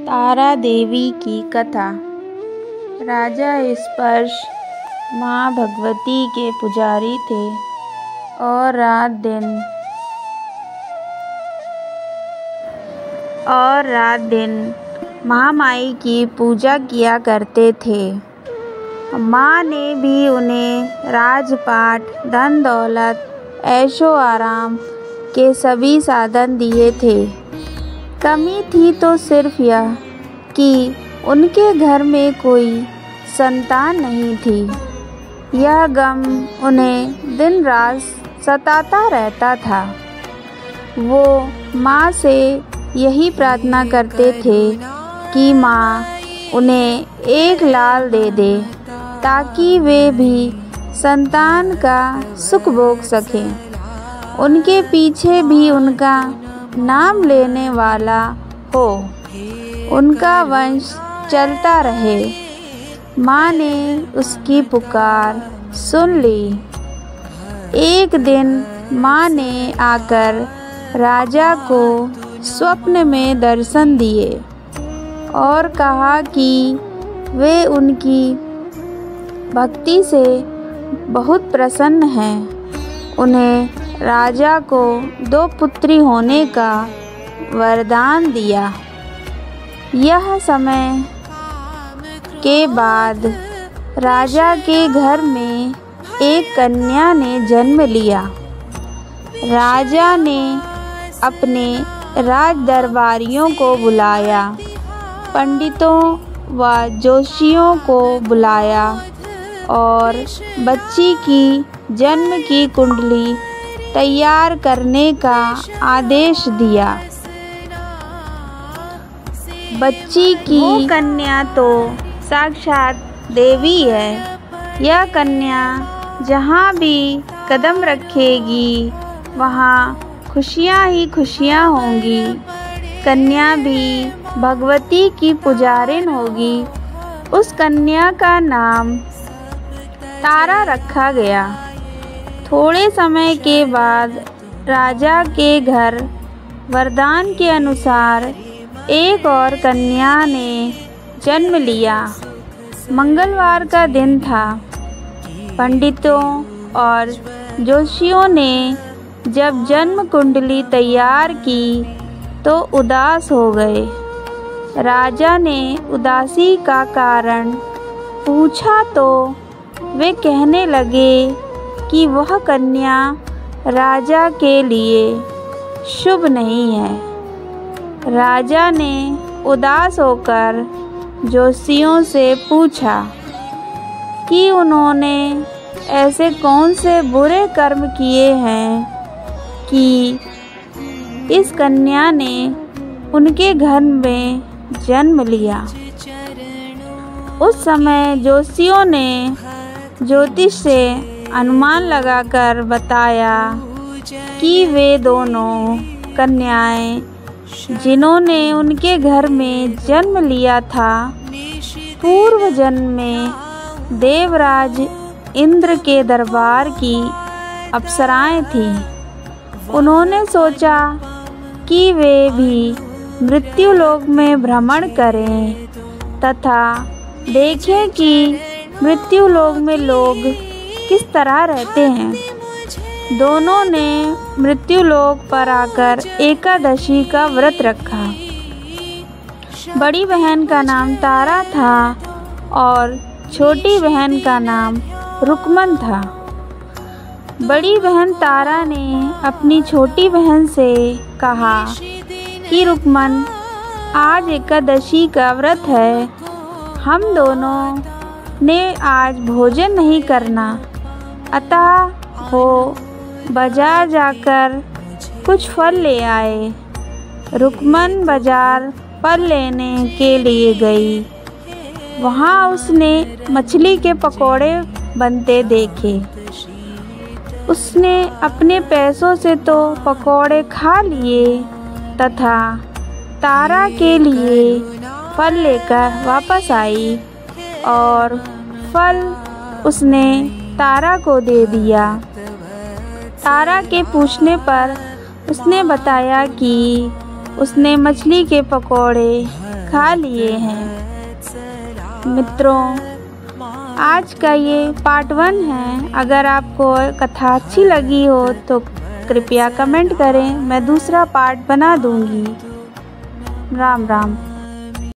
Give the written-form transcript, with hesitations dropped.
तारा देवी की कथा। राजा स्पर्श माँ भगवती के पुजारी थे और रात दिन महामाई की पूजा किया करते थे। माँ ने भी उन्हें राजपाट, धन दौलत, ऐशो आराम के सभी साधन दिए थे। कमी थी तो सिर्फ यह कि उनके घर में कोई संतान नहीं थी। यह गम उन्हें दिन रात सताता रहता था। वो माँ से यही प्रार्थना करते थे कि माँ उन्हें एक लाल दे दे ताकि वे भी संतान का सुख भोग सकें, उनके पीछे भी उनका नाम लेने वाला हो, उनका वंश चलता रहे। माँ ने उसकी पुकार सुन ली। एक दिन माँ ने आकर राजा को स्वप्न में दर्शन दिए और कहा कि वे उनकी भक्ति से बहुत प्रसन्न हैं। उन्हें राजा को 2 पुत्री होने का वरदान दिया। यह समय के बाद राजा के घर में एक कन्या ने जन्म लिया। राजा ने अपने राज दरबारियों को बुलाया, पंडितों व जोशियों को बुलाया और बच्ची की जन्म की कुंडली तैयार करने का आदेश दिया। बच्ची की वो कन्या तो साक्षात देवी है। यह कन्या जहाँ भी कदम रखेगी वहाँ खुशियाँ ही खुशियाँ होंगी। कन्या भी भगवती की पुजारिन होगी। उस कन्या का नाम तारा रखा गया। थोड़े समय के बाद राजा के घर वरदान के अनुसार एक और कन्या ने जन्म लिया। मंगलवार का दिन था। पंडितों और जोशियों ने जब जन्म कुंडली तैयार की तो उदास हो गए। राजा ने उदासी का कारण पूछा तो वे कहने लगे कि वह कन्या राजा के लिए शुभ नहीं है। राजा ने उदास होकर जोशियों से पूछा कि उन्होंने ऐसे कौन से बुरे कर्म किए हैं कि इस कन्या ने उनके घर में जन्म लिया। उस समय जोशियों ने ज्योतिष से अनुमान लगाकर बताया कि वे दोनों कन्याएं जिन्होंने उनके घर में जन्म लिया था पूर्व जन्म में देवराज इंद्र के दरबार की अप्सराएं थीं। उन्होंने सोचा कि वे भी मृत्युलोक में भ्रमण करें तथा देखें कि मृत्युलोक में लोग किस तरह रहते हैं। दोनों ने मृत्युलोक पर आकर एकादशी का व्रत रखा। बड़ी बहन का नाम तारा था और छोटी बहन का नाम रुकमन था। बड़ी बहन तारा ने अपनी छोटी बहन से कहा कि रुकमन, आज एकादशी का व्रत है, हम दोनों ने आज भोजन नहीं करना, अतः वो बाजार जाकर कुछ फल ले आए। रुकमन बाजार फल लेने के लिए गई। वहाँ उसने मछली के पकोड़े बनते देखे। उसने अपने पैसों से तो पकोड़े खा लिए तथा तारा के लिए फल लेकर वापस आई और फल उसने तारा को दे दिया। तारा के पूछने पर उसने बताया कि उसने मछली के पकोड़े खा लिए हैं। मित्रों, आज का ये पार्ट 1 है। अगर आपको कथा अच्छी लगी हो तो कृपया कमेंट करें, मैं दूसरा पार्ट बना दूंगी। राम राम।